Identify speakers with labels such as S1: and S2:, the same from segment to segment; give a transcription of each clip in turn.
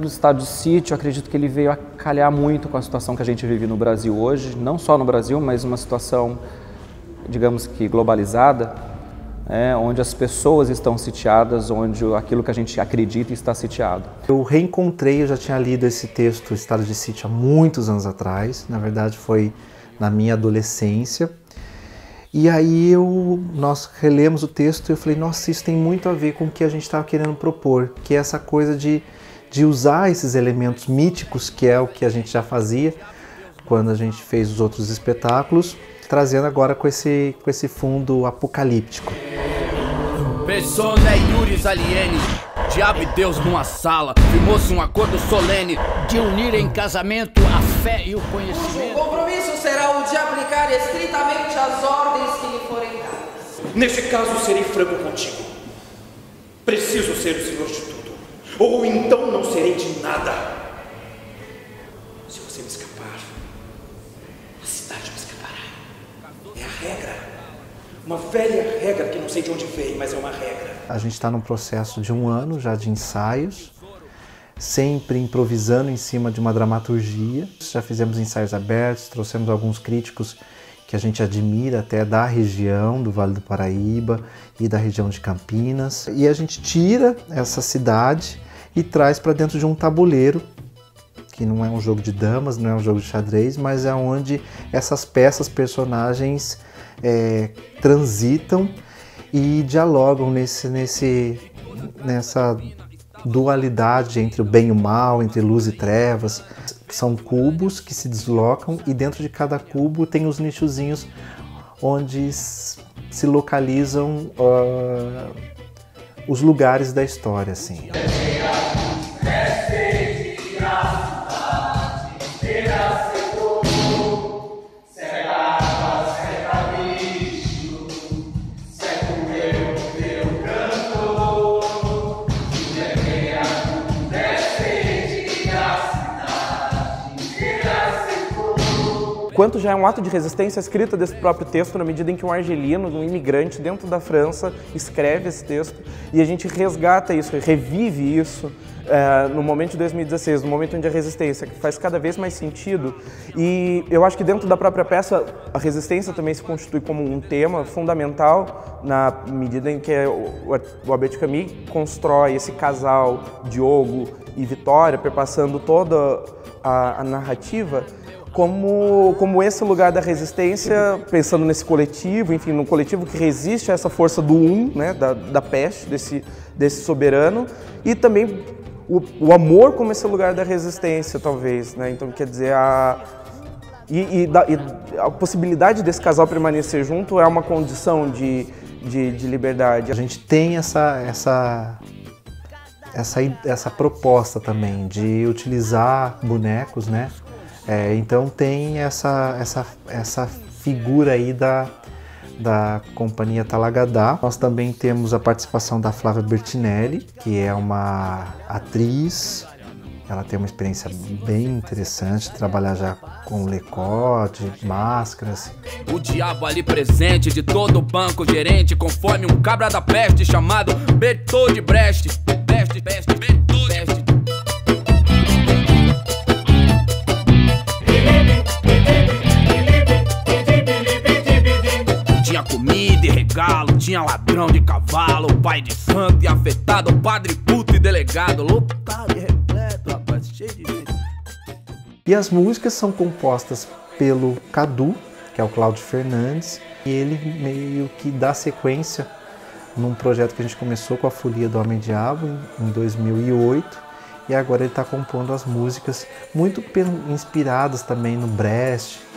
S1: simples estado de sítio, acredito que ele veio a calhar muito com a situação que a gente vive no Brasil hoje, não só no Brasil, mas uma situação, digamos que globalizada, onde as pessoas estão sitiadas, onde aquilo que a gente acredita está sitiado.
S2: Eu reencontrei, eu já tinha lido esse texto, Estado de Sítio, há muitos anos atrás, na verdade foi na minha adolescência. E aí nós relemos o texto e eu falei, nossa, isso tem muito a ver com o que a gente estava querendo propor, que é essa coisa de usar esses elementos míticos, que é o que a gente já fazia quando a gente fez os outros espetáculos, trazendo agora com esse fundo apocalíptico.
S3: Persona e Yuris Aliene, diabo e Deus numa sala, firmou-se um acordo solene de unir em casamento a fé e o conhecimento.
S4: O compromisso será o de aplicar estritamente as ordens que lhe forem dadas.
S5: Nesse caso, serei franco contigo. Preciso ser o senhor de tudo, ou então não serei de nada. Se você me escapar, a cidade me escapará. É a regra. Uma velha regra que não sei de onde veio, mas é uma regra.
S2: A gente está num processo de 1 ano já de ensaios, sempre improvisando em cima de uma dramaturgia. Já fizemos ensaios abertos, trouxemos alguns críticos que a gente admira até da região do Vale do Paraíba e da região de Campinas. E a gente tira essa cidade e traz para dentro de um tabuleiro, que não é um jogo de damas, não é um jogo de xadrez, mas é onde essas peças, personagens transitam e dialogam nessa dualidade entre o bem e o mal, entre luz e trevas. São cubos que se deslocam e dentro de cada cubo tem os nichozinhos onde se localizam os lugares da história, assim.
S6: Quanto já é um ato de resistência a escrita desse próprio texto, na medida em que um argelino, um imigrante dentro da França, escreve esse texto e a gente resgata isso, revive isso no momento de 2016, no momento onde a resistência faz cada vez mais sentido. E eu acho que dentro da própria peça a resistência também se constitui como um tema fundamental na medida em que o Albert Camus constrói esse casal Diogo e Vitória, perpassando toda a narrativa, como esse lugar da resistência, pensando nesse coletivo, enfim, no coletivo que resiste a essa força do né, da peste, desse soberano, e também o amor como esse lugar da resistência, talvez, né? Então, quer dizer, a possibilidade desse casal permanecer junto é uma condição de liberdade.
S2: A gente tem essa proposta também de utilizar bonecos, né? Então tem essa figura aí da Companhia Talagadá. Nós também temos a participação da Flávia Bertinelli, que é uma atriz. Ela tem uma experiência bem interessante, trabalhar já com lecote, máscaras.
S3: O diabo ali presente, de todo o banco gerente, conforme um cabra da peste chamado Bertold de Brecht. Bertold de Brecht. Tinha comida e regalo, tinha ladrão de cavalo, pai de santo e afetado, padre puto e delegado, lotado e repleto, rapaz, cheio de gente.
S2: E as músicas são compostas pelo Cadu, que é o Cláudio Fernandes, e ele meio que dá sequência num projeto que a gente começou com a Folia do Homem-Diabo em 2008, e agora ele está compondo as músicas muito inspiradas também no Brecht.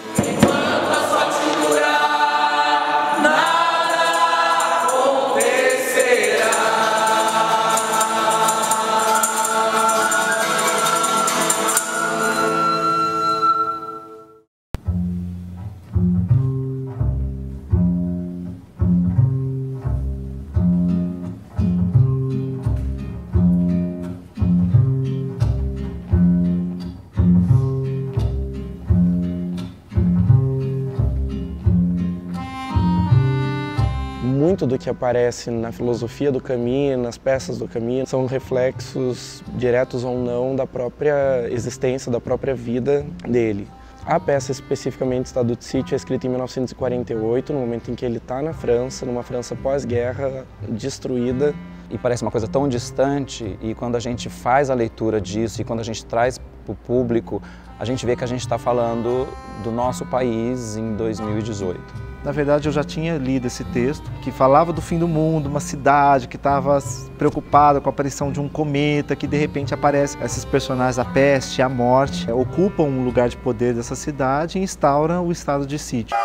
S6: Muito do que aparece na filosofia do Camus, nas peças do Camus, são reflexos, diretos ou não, da própria existência, da própria vida dele. A peça especificamente, Estado de Sítio, é escrita em 1948, no momento em que ele está na França, numa França pós-guerra, destruída.
S1: E parece uma coisa tão distante, e quando a gente faz a leitura disso e quando a gente traz para o público, a gente vê que a gente está falando do nosso país em 2018.
S2: Na verdade, eu já tinha lido esse texto, que falava do fim do mundo, uma cidade que estava preocupada com a aparição de um cometa, que de repente aparece esses personagens, a peste, a morte, ocupam um lugar de poder dessa cidade e instauram o estado de sítio.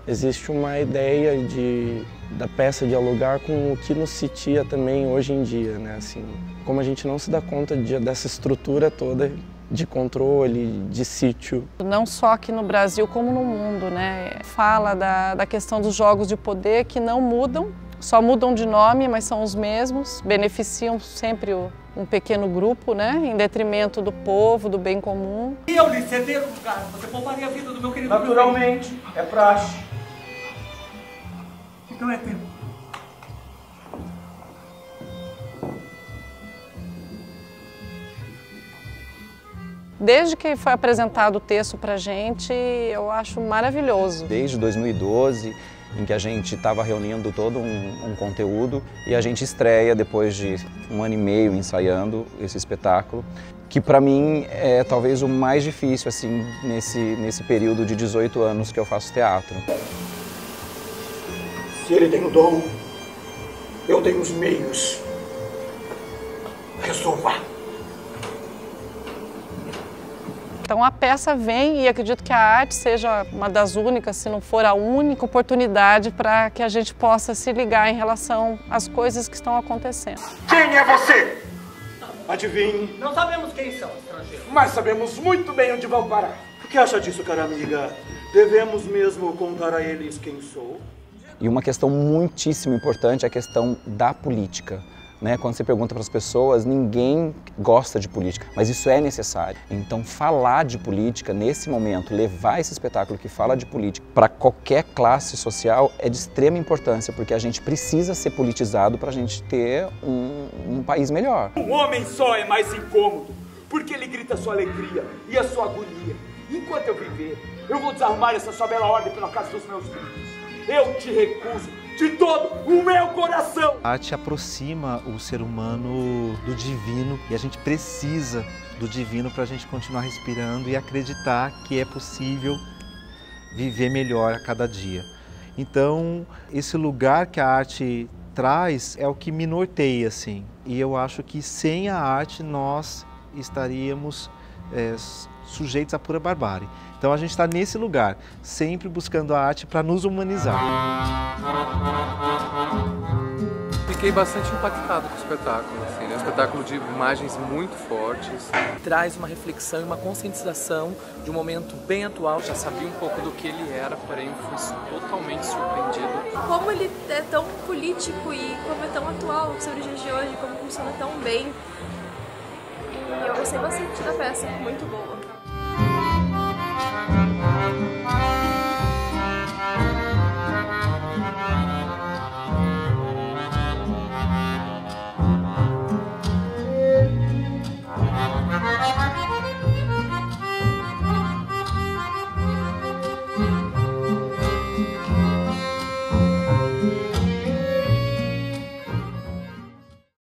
S6: Existe uma ideia da peça dialogar com o que nos sitia também hoje em dia, né? Assim, como a gente não se dá conta dessa estrutura toda de controle, de sítio.
S7: Não só aqui no Brasil, como no mundo, né? Fala da questão dos jogos de poder que não mudam, só mudam de nome, mas são os mesmos, beneficiam sempre um pequeno grupo, né? Em detrimento do povo, do bem comum.
S5: E eu lhe ceder um lugar, você pouparia a vida do meu querido.
S6: Naturalmente, é praxe.
S5: Então é tempo.
S7: Desde que foi apresentado o texto pra gente, eu acho maravilhoso.
S1: Desde 2012, em que a gente estava reunindo todo um conteúdo e a gente estreia depois de 1 ano e meio ensaiando esse espetáculo, que para mim é talvez o mais difícil assim nesse período de 18 anos que eu faço teatro.
S5: Se ele tem o dom, eu tenho os meios. Resolva.
S7: Então a peça vem e acredito que a arte seja uma das únicas, se não for a única oportunidade para que a gente possa se ligar em relação às coisas que estão acontecendo.
S5: Quem é você? Adivinhe.
S8: Não sabemos quem são, estrangeiros.
S5: Mas sabemos muito bem onde vão parar. O que acha disso, cara amiga? Devemos mesmo contar a eles quem sou?
S1: E uma questão muitíssimo importante é a questão da política. Né? Quando você pergunta para as pessoas, ninguém gosta de política, mas isso é necessário. Então, falar de política nesse momento, levar esse espetáculo que fala de política para qualquer classe social é de extrema importância, porque a gente precisa ser politizado para a gente ter um país melhor.
S5: Um homem só é mais incômodo, porque ele grita a sua alegria e a sua agonia. Enquanto eu viver, eu vou desarmar essa sua bela ordem pela casa dos meus filhos. Eu te recuso de todo o meu coração.
S2: A arte aproxima o ser humano do divino e a gente precisa do divino para a gente continuar respirando e acreditar que é possível viver melhor a cada dia. Então, esse lugar que a arte traz é o que me norteia, assim. E eu acho que sem a arte nós estaríamos sujeitos à pura barbárie. Então a gente está nesse lugar, sempre buscando a arte para nos humanizar.
S9: Fiquei bastante impactado com o espetáculo. Assim, é um espetáculo de imagens muito fortes.
S8: Traz uma reflexão e uma conscientização de um momento bem atual.
S9: Já sabia um pouco do que ele era, porém fui totalmente surpreendido.
S10: Como ele é tão político e como é tão atual sobre os dias de hoje, como funciona tão bem. E eu gostei bastante da peça, muito boa.